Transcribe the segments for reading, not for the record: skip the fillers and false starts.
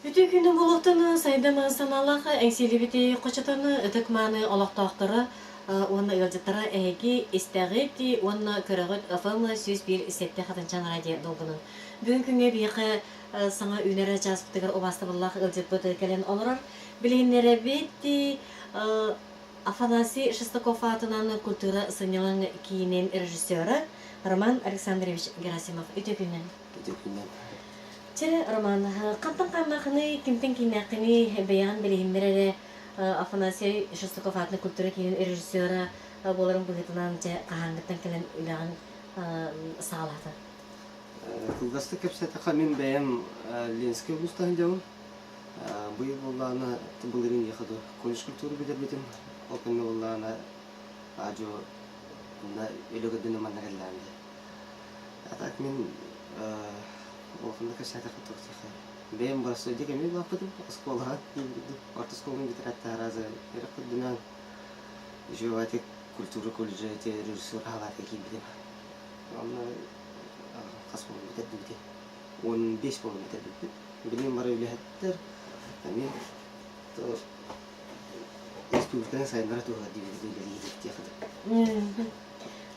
Бүтү күнү булуктаны сайдама саналах эңсели бити кочотаны ытык маны олоктоктора оны ылжыттара эги истагыти оны көрөгөт ФМ сөз бир сетте хатынчан радио долгунун. Бүгүн күнгө бийке саңа үнере жазыптыгар обасты буллах ылжыт бут келен олорор. Билиннере бити Афанасий Шестаков атынан культура сынылың кийинен режиссеры Роман Александрович Герасимов. Үтө күнүн. Чere Роман, кантан камахны кимтен кинакны биян билиммере Афанасий Шестаков атны культура кийин режиссеры боларын быгытынан же кахангыттан келен уйлаган саалаты. Кылгасты кепсетаха мен бәям Ленский облустан жауын. Быйыл болланы тыбылырын ехады колледж культуры бидер битим. Окынны болланы ажо өлөгөдүнө манагылланды. Атак мен оқында кәсәтәк тоқтыха. Бәям барысы өйдек әме бақыдым, ұсколға еңгіді. Орта сколын бітірәтті аразы. Әрі құддынан жауатек культура колледжі әте режиссер ғалаты кейбідім. Оны қас болын бітірді біте. 15 болын бітірді біте. Білем бар өйлі әттір. Мен республиканың сайындары туға дейбеді өлі едетті.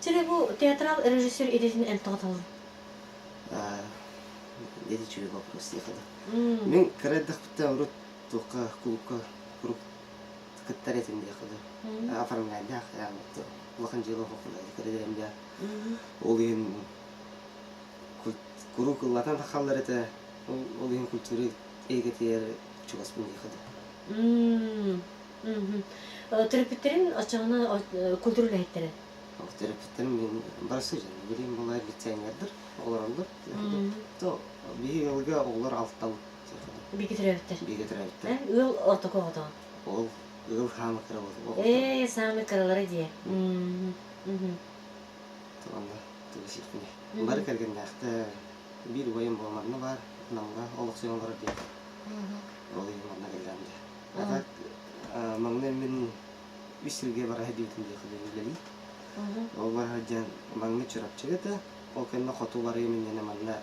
Чері бұл театрал режиссер едетін әнтоғаталын? Dedi çöğü вопрос ехады. Мен кірәддік бітті ұрыт тұққа, клубқа, құрып кіттар етім ехады. Афармайды ақ, ұлақын жылы оқылайды кірәдерімде. Ол ең құру қыллатан тақалар еті, ол ең күлтүрі егетер чуғаспын ехады. Терапевттерін açığını kültürlü әйттері? Терапевттерім мен барысы жан, білейін болар лицейнердір, олар олар. Bir yılga oğlar alttalı. Bilgi terapevtter? Bilgi terapevtter. Ül orta koğudan? Ol, ıl hamı kıra oldu. Sami kıraları diye. Tamamda, tüy şirkini. Barı kergende akta bir oyun bulmadığını var. Namga oluk soyonları diye. Olayım ona geldi. Atak, mamnen min üstülge bara hediyetim diye kılıyor. O var hadiyen mamnen çırap çıgıdı. O kendine kutu var yemin yine mamnen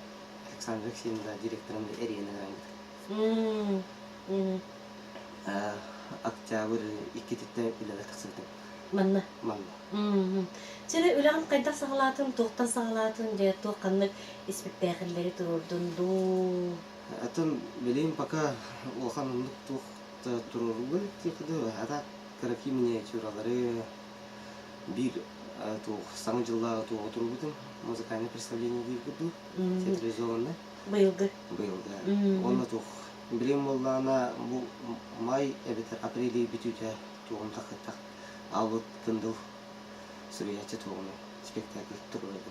Alexander Xin'da direktörümde eriyene verdi. Akçabır iki titte ileri kısıldım. Manna? Manna. Çere ulan kayda sağlatın, tohta sağlatın, diye tohkanlık spektakülleri dururdun du. Atın bileyim paka oğanlık tohta dururdu. Tekide hatta karafi minyatüraları bir Sang жылда отырудым, музыкальное представление дейгіду, театрализованный. Быйылғы? Быйылғы. Оны тоқ. Білем боллана бұл май, әбетер апрелі бітуде тоғын тақыттақ. Албыт кындыл сүріячі тоғыны спектакль тұрғыды.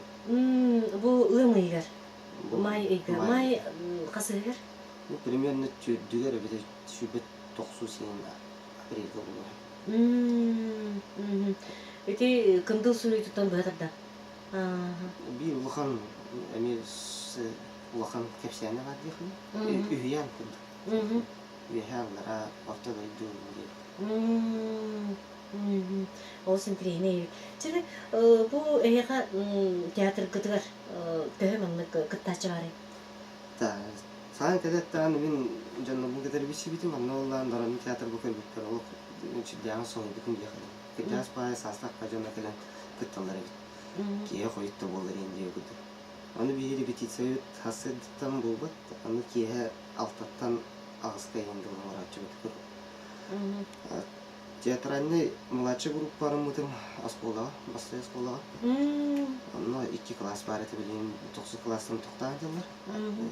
Бұл ұлым үйгер? Май үйгер? Май қасы үйгер? Примерно дүгер әбетер шүбет тоқсу сенен апрельгі болуы. Өте кындыл сүрүй тұттан бұғатырда? Bir улахан, улахан кепсияны бар дейхін. Үйян күндік. Үйянлара ортада үйді. Ол сентірейіне үй. Чері, бұл әйеға театр күтігір көйі маңлық күттачы бары? Саған кәдеттіғаны мен жанна бұл кәдері бесі бітім, анна олан дараны театр бұкыр бүттір. Ол үчілдіғаны соңы бүкін дейхін. Кәдес бай састақ қажана кәлен күтталар бит. Кие қойытты болар енді өкілді. Оны бір репетиция өт, хасыдықтан болбат, оны кие алтаттан ағысқа енді олар атчы бүткір. Театральный младший группарым өтім асқолаға, бастай асқолаға. Оны 2 класс бар еті білейін, 9 класстан тоқтаған делар.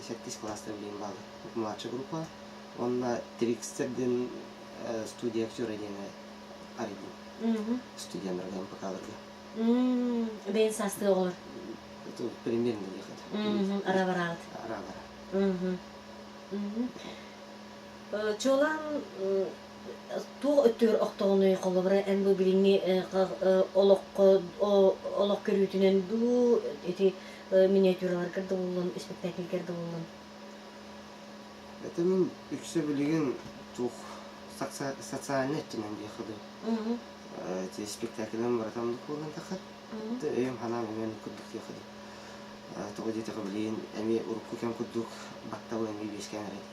8 класстан білейін бағы. Младший группа. Онына трикстерден студия актера дені ариден. Студиялардан покалырды. Бейін састы олар? Это примерно ехать. Ара-барағыд? Ара-бара. Чолан туғы өттігір оқтауыны қолы бара ән бұл біліңі олық көрітінен бұл миниатюралар кірді болын, спектакль кірді болын? Это мен үксі білеген туқ социальный өттінен дейхады. Те спектакльден баратамдық болған тақат. Өйім хана мен күрдік дейхады. тоҕо дете кабылин эми урукку кем курдук баттабы эми бешкен райт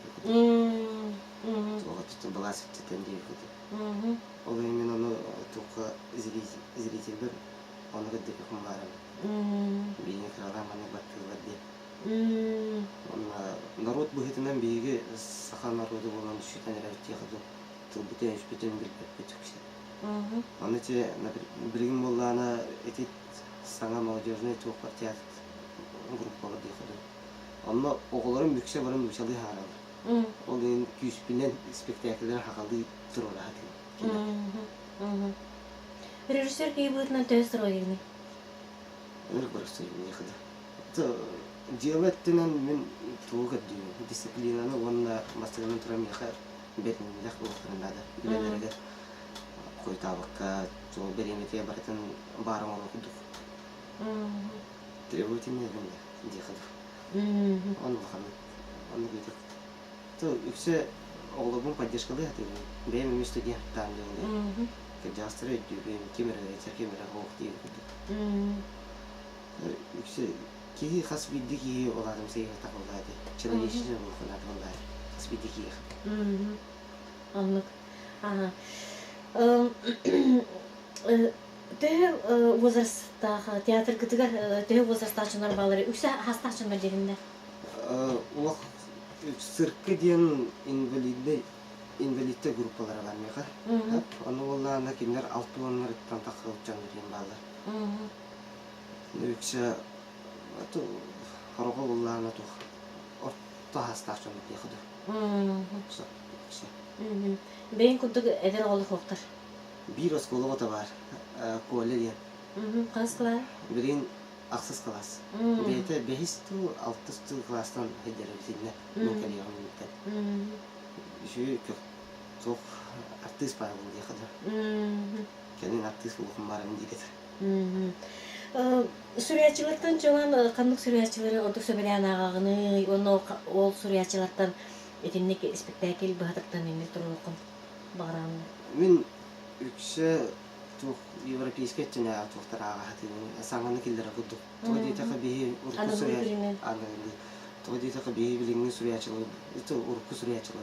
тоҕо туту бала сыттен дей куду ол эми ону тука зрительдер onu gıddık kumbaram bini kralar mani battılır diye ona народ быһытынан биги саха народу болан düşüten рәвитте хыды тылбытен үспүтен билбеп кетүксү аны те билгин боллана эти саңа молодежный тук партия группалар дей хыды онно оголорун бүксе барым учалы харал ол эн күспинен спектакльдер хакалды турора хаты Режиссер кей будет на тест ролигни. Өр барысы не хыды. То диабеттен мен туга дию дисциплинаны онна мастермен турам яхар бетин дах болтырында да. Билерге кой табакка то беремете баратын барым окудук. Требовательный эми дихады. Он ханы. Он бит. То үксе оглобун поддержкалы хаты. Бем студент тандынды. Кадастр дюбем камера хохти. Үксе ки хас бидики оладым сейх такылады. Человечный болхонат болар. Хас бидики. Анлык. Ага. Тэ возрастта театр кытыгар тэ возрастта чынар балары үксе хаста чынар дегенде. Улак циркы ден инвалидтер группалары бар меха. Аны олларына кинер 6 оннар тантакылып жанырын балар. Үксе аты харага олларына тух. Орта хасташын дехды. Бейин кудук эдер олы хоктар. Bir oskolu da var. Kolye. Kans kılar? Birin aksız klas. Beyte behistu altıstu klastan hedere bitinle. Mümkün yağmurda. Şu çok artist var bu diye kadar. Kendin artist olukun var mı diye. Sürüyatçılıktan çoğan kanlık sürüyatçıları olduk söbeleyen ağağını, onu ol sürüyatçılardan etinlik spektakl bıhadıktan indi turulukun bağıranı. Мен үксе тух европейский тена тухтарага хатын саңаны килдер кудук. Тоди така бии урку суря. Анны. Тоди така бии билиңни сурячылы. Это урку сурячылы.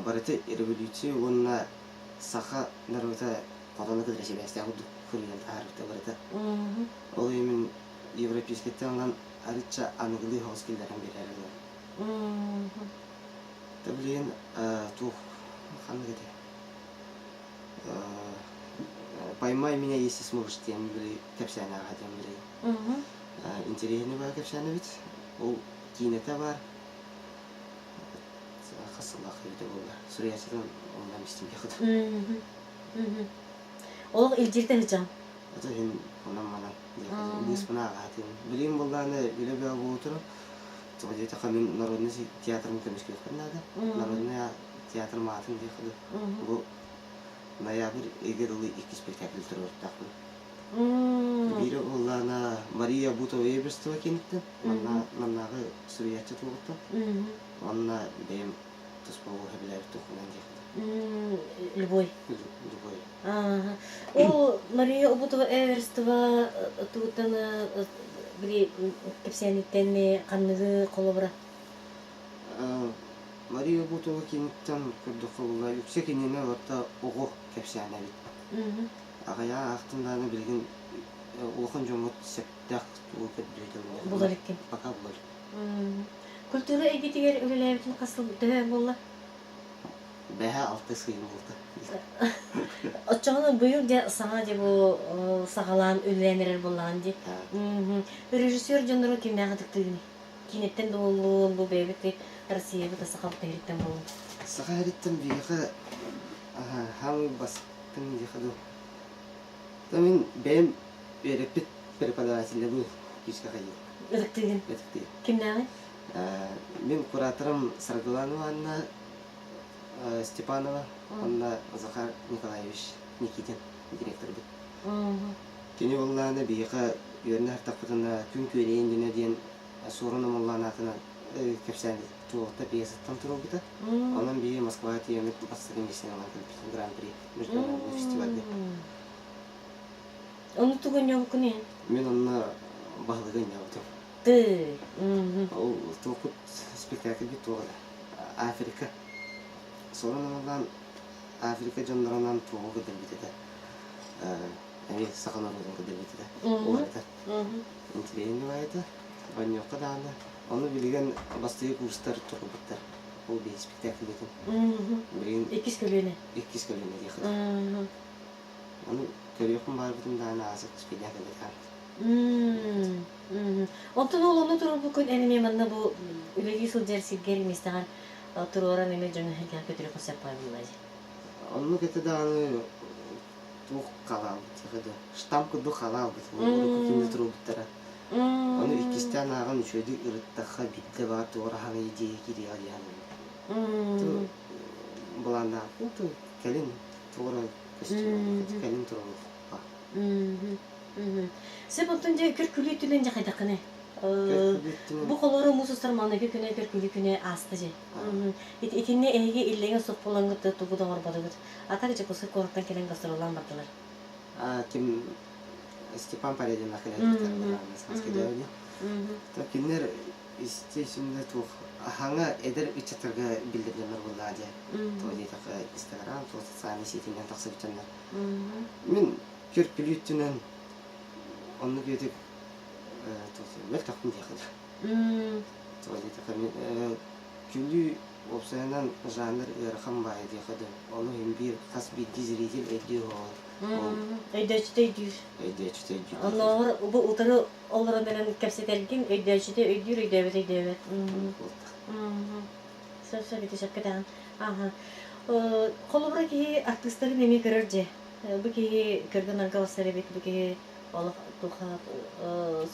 Барыты революция онна саха народа коданы кыдресе бәстә кудук. Курьян арыта барыта. Ол эмен европейский тендан арыча англы хоскилдерен берәләр. Таблин тух хангыды. Поймай меня, если сможешь, тем были капсяна, тем были. Интересный был капсяна ведь. Ол кинотовар. Хасалах это было. Сурьячадан он нам истим ехал. Ол илдирде хыжам. Это хин онам манам. Бус пана хатин. Билим болланы билебе болтур. Тоди та хамин народный театр мукамишке надо. Народный театр матын дехал. Бу ноябрь эгерли 2 спектакль турдакты. Бири оллана Мария Бутова Эберстова кенитти. Маннагы сурьячы тугутты. Манна бем туспого хабилер тукунан дехал. Любой. Любой. Ол Мария Бутова Эберстова тугутана били кепсяниттенне канныгы колобра. Мария Бутова кенттен көрдүкөлла yüksek инене орта ого кепсяна бит. Агая актынданы билген улхан жомот септак тугут дүйдөн. Булар экен. Пока булар. Культура эгитигер үлелебитин касыл дөһө болла. Бэха алты сыйын болду. Очоны быйыл де сага де бу сагалан үлленерер боллаган ди. Режиссер жонору кимнага тыктыгын. Кинеттен болу бу бебет Россия бу сакап тегиттен болу. Сахариттен бига хам бастын дихаду. Тамин бем репет преподаватель бу кишка кайы. Тыктыгын. Тыктыгын. Кимнага? Мен куратором Саргаланова Анна Степанова, Анна Захар Николаевич Никитин, директор бит. Кене болланы бига юрнар тапытына күн көрейин дине ден сорунум болланатына кепсән тугта пьесаттан турып бита. Анан бии Москва тиемет басырын бесен алган гран-при международный фестивальде. Оны туган жок күнү. Мен анна бағылыған яудым. Ты. Ол тоқыт спектакль бит тоғыда. Африка. Соранан Африка жандарынан тоғы кедер битеді. Әме сақан орудың кедер битеді. Оларда. Интеллигенді байды. Баньоққа дағында. Оны білген бастығы курстар тұрғы біттер. Ол бей спектакль бетін. Білген... Екіз көліне. Екіз көліне дейқіді. Оны көріқым бар бітім дағына азық спектакль бетін. Онтон ол оны тұру бүкін әнеме манна бұл үлегі сылжар сілгер еместіған тұруаран әме жоны хәлген көтірі қосап байбылайды. Оны кәті дағаны туқ қалау бітіғеді. Штамп күді қалау бітіғеді. Оны көкінде тұру біттірі. Оны иккістен ағын үшөді ұрыттаққа бітті бар туғыр ағын идея кері алияны. Бұланда бұл кәлін туғыры көстері кәлін тұру. Сеп онтон же көркүлүү түнен же кайдакыны. Бу колору мусустар маныгы күнө көркүлүү күнө асты же. Итинне эге иллеген сок болоңгут тугудоңор бодугут. Атар же кусы корттан келен гастролан бардылар. Ким Степан Паредин нахилет санскедеуни. Та кинер истесинде тух ханга эдер ичатырга билдиргенер булады. Тоди така Инстаграм, то социальный сетинен таксы битенер. Мен көркүлүү түнен onu gördük mel takım diye. Tuvalet takım külü opsiyonel janr rakam var diye. Onu hem bir has bir dizilidir ediyor. Öydəçdə ediyor. Öydəçdə ediyor. Onlar bu utarı onların denen kapsiterkin öydəçdə ediyor öydəbət. Söz teşekkür ederim. Aha. Kolubra ki artistleri nemi görürce. Bu ki görgün arkadaşları bu ki Allah tuha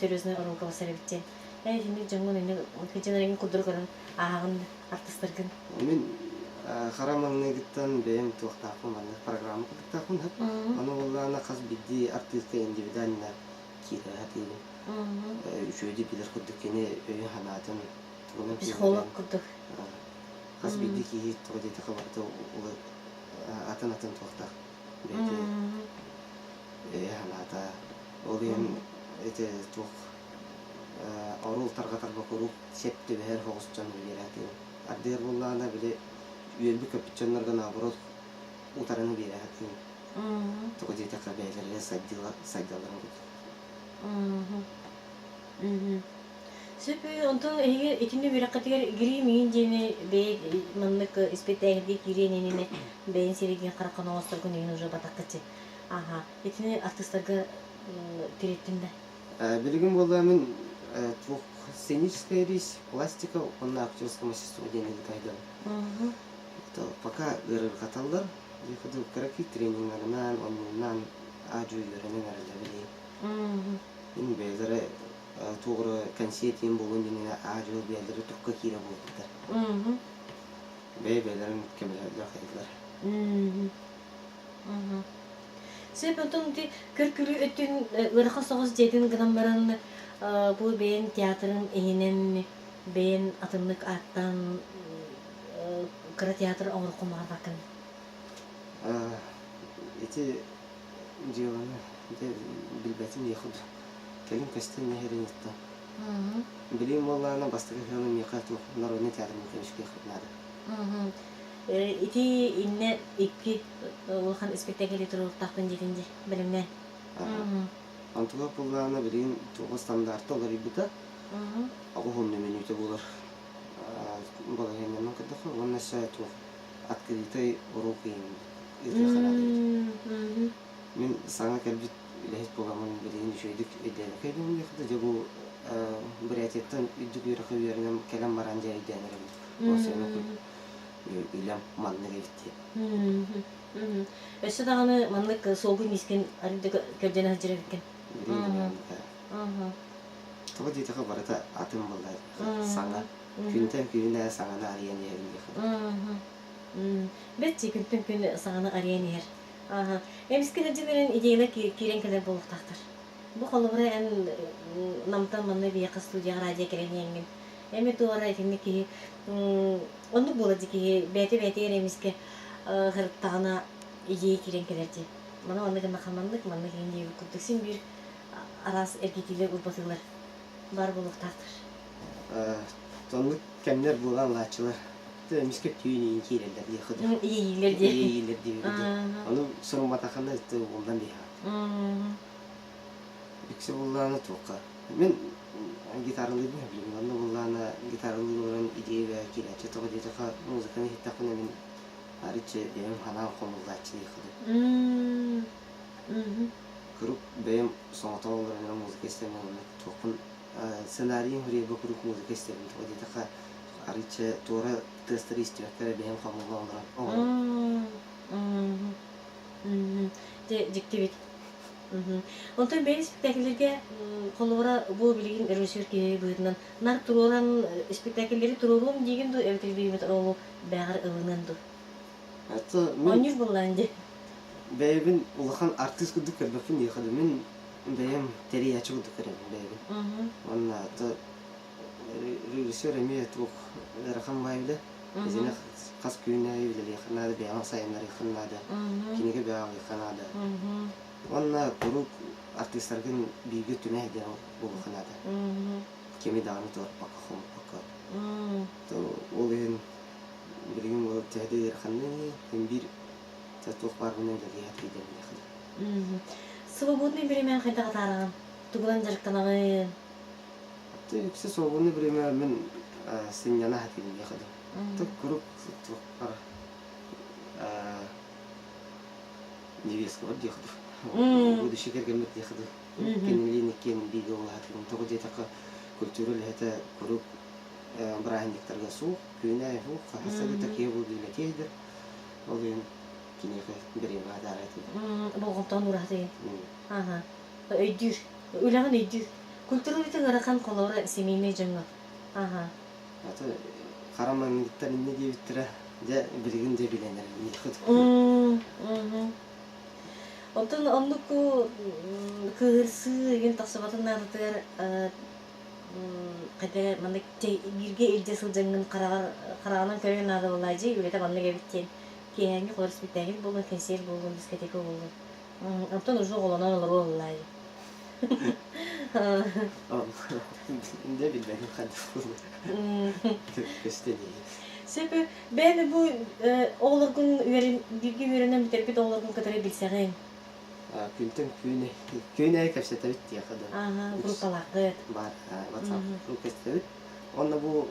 seriusnya orang kau seribce. Ini jangan ini kejenar ini kudur kan ahan artis terken. Min haramang negatan behem tuh takun mana program takun hap. Anu Allah nak khas bidi artis ke individualnya kira hati ini. Şöyle bilir kudur kene öyle hanatın. Psikolog kudur. Khas bidi ki tuh jadi kabar tuh atan tuh tak. Bedi hanata. Oğlum ete tuh arul targatar bakuru septi ve her hostan birati. Adder bullana bile üyelbi kapitçanlardan avrot utarını birati. Tuh jadi kabelerle sajdalar. Sepi untuk ikini birakatikar giri min jene be manlık ispetaygi giri nene ben serigi karakan ostar günün ucu batakçı. Aha, ikini artistlarga тиреттинде. Билигин болламын тух сценическая речь, пластика, он актерское мастерство денег кайда. То пока гырыр каталдар, ехаду караки тренингlerden, ondan aju yörenen aralabili. Ин бейлere тугры концертин болгон денене aju бейлere турка кире болдудар. Бейлерин кемелер кайдылар. Сеп онтон ти көркүлүү өттүн ырха согуз жетин граммарын бу бен театрын эйнен бен атымлык аттан кыра театр оңрукумар бакын. Эти диланы билбетим ехуд. Келин кастен нехеринетта. Билим валлана бастыгы хелен мекату народный театр мекенишке хатнады. Ити инне икки улхан спектакль туру тахтын жетинде билимне. Антуга пулгана билин тугу стандарт олар ибита. Агы хонны менүте булар. Бала хеннен кадахы онна сайту открытый уроки излеханады. Мен саңа келбит илехит программаны билин шөйдүк эден. Кайдын яхта жабу биратеттен үдүк юракы беренем келем баранжа эден. Осыны илем манны гетти. Өсө даганы маннык солгун мискен арыды көрдөн ажыр экен. Тоғы дейтіға барыта атым болды. Саңа. Күнтен күніне саңаны ариян ерін. Бетче күнтен күні саңаны ариян ер. Эмискін әжілерін идейлі керен кәлер болуқтақтыр. Бұл қолы бұрай ән намтан манны бейақы студияға радио керен енген. Әмі туғара әтімді ки онды болады ки бәті еремеске ғырыптағына идея керен кәлерде. Мана онды кәнді қамандық, манны кейін дейі күрдіксен бір арас әркетейлер ұлбатылар. бар булуктактыр. Тонлuk kemler bulan laçılar. De miskep tüyünü ikilerler diye kıdı. İyiler diye. İyiler diye. Onu sorun batakanda ondan diye. Yüksek bulanı toka. Ben gitarlı değil mi bilmiyorum. Onda bulana gitarlı olan ideyi ve kireçe toka diye toka müzikanı hittakına ben hariçe benim hanım komuldaçı diye kıdı. Kurup benim sonata olarak müzik istemiyorum. Tokun senaryoyu huraya bakıp müzik istemiyorum. Toka diye toka hariçe doğru testleri istiyorlar benim komulda olarak. Диктивит. Онтон бери спектакльлерге колора бу билген режиссер ки быдынан нар туруран спектакльлери турурун деген ду эвтилбимет ол багыр ылынан ду. Hatta Онюр булланды. benim ulakan artist kudu kerbakin diye kadı men benim teri açı kudu kerem benim. Onunla da rejissör emniyet bu rakam var bile. Bizine kas köyüne evli yakınlarda beyan sayımları yakınlarda. Kinege beyan yakınlarda. Onunla grup artistlerden bilgi tüne hediye bu yakınlarda. Kimi dağını doğru bakalım bakalım. То олын билгин бол tehdi yakınlarda bir tatlık var bunun da diye hatırlayacağım yakında. Свободный время кайда катарган. Тугулан жарыктанагын. То yüksek свободный время мен сеньяна hatırlayacağım yakında. Так grup var. Невестка var diye yakında. Bu da şeker gelmek diye yakında. Kendiliğini kendi bilgi olarak hatırlayacağım. Toku diye taka kültürel hata grup брахиниктарга суук, күйнәй хук, хасады такие булдыйлы кейдер. Ол ен кинеге береме адарат еді. Болғымтан ұрады. Ага. Өйдір. Өләғын өйдір. Культуралыты ғарақан қолаура семейме жаңа. Ага. Аты қарамаңдықтар не дейбіттірі, де білген де біленер. Онтан онлыку кығырсы еген тақсыбатын нағытығар қайда маңда бірге елде сылжаңын қарағанын көрген ады олайжы, өлеті маңда кәбіттен кейінгі қолар спектакль болған, консерт болған, дискотека болған. Онтан ұжы қоланан олар олай. Ne bilmedim hadi bunu. Göstereyim. Себебі бәні бұл оғылығын бірге үйренен бітербет оғылығын қыдыры білсәғен. Kültün köyüne kapsata bitti ya kadar. Aha, grupalakı. Var, WhatsApp grupası bit. Onda bu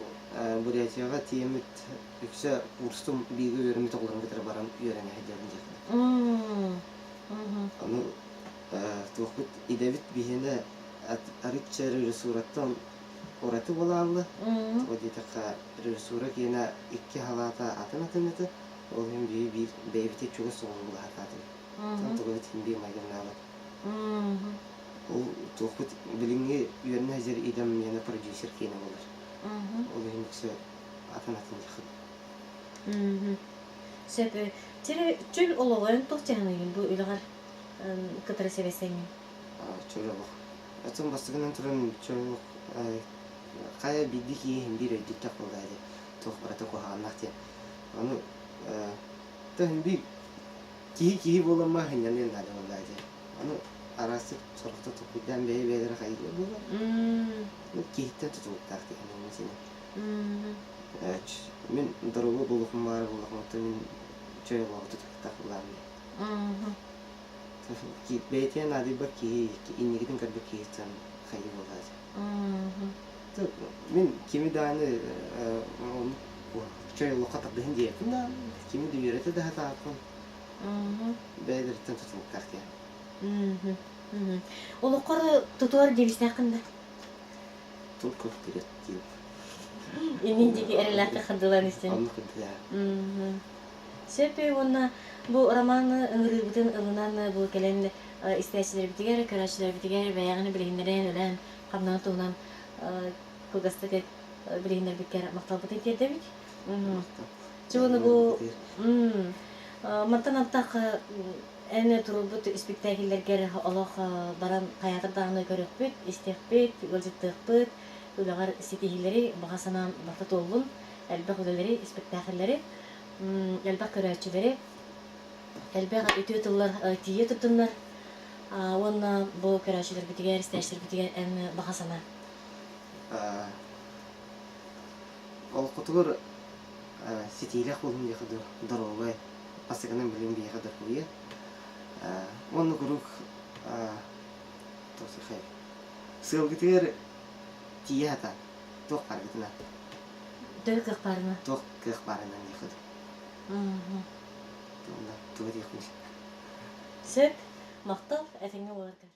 buraya çığa tiyemet yüksek kursum bilgi öğrenimi toplanıp bitir baran öğrenme hediyelinde. Onu tohbut idevit bihine arıçları surattan orası olanlı. O diyecek resura yine iki halata atın. Onun bir beyvite çok soğuk hatası. Tam tohbut hindi magennalı. O tohbut bilingi yönüne hazır idem yana producer kine olur. Onun yüksek atın çıkıp. Себебі тері чөл олығын тоқтағанығын бұл үліғар қыдыры себесеңін. Çöre bak. Atın bastıkından turan çöre bak. Kaya bildi ki bir ödük takıldaydı. Tohbarata kohannak diye. Onu tahmin bir kihi bolanma hınyanın adı olaydı. Onu arası sorukta topuktan bey beylere kaydı bu. Kihitten tutup taktı yani mesela. Men darubu bulukum var bulukum tamin çöre bak tutup takılandı. Ki beytiyen adı bak ki inni gidin kadar ki tan kaydı olaydı. Men kimi dağını çöre lokata dahın diye kunda kimi de yürete daha takım. Beylerden tutup taktı. Olu qarı tutuar debisine hakkında. Tol köp direkt diyor. Emindeki erelerde kırdılan için. Anlık ya. Sebep ona bu romanı ıngırıbıtın ılınan bu gelen isteçileri bitiger, karaçileri bitiger, bayağını bileğinlerin ölen, kamdan tuğunan kılgastık bileğinler bitiger maktal bıtı etiyorduk. Çoğunu bu mantan antak en turubut spektakillerger Allah baran hayatı dağını görükbüt, istekbüt, gölcüktükbüt, Ular sitihleri bahasana bakta tollun, elbette ödeleri, spektakilleri, elbette köreççileri, elbette ötüyorlar, tiye tutunlar. Ona bu köreççiler bitiger, isteçler bitiger en bahasana. Котугор сетиле холун я ходор дорогой. Пасыканан билин бия ходор хуя. Он круг тосы хай. Сылгытыр тията. Тох паргытына. Дөркөх барына. Тох кых барынан я ходор. Тонда тугы дихмиш. Сөп, мақтал, әтеңе оларга.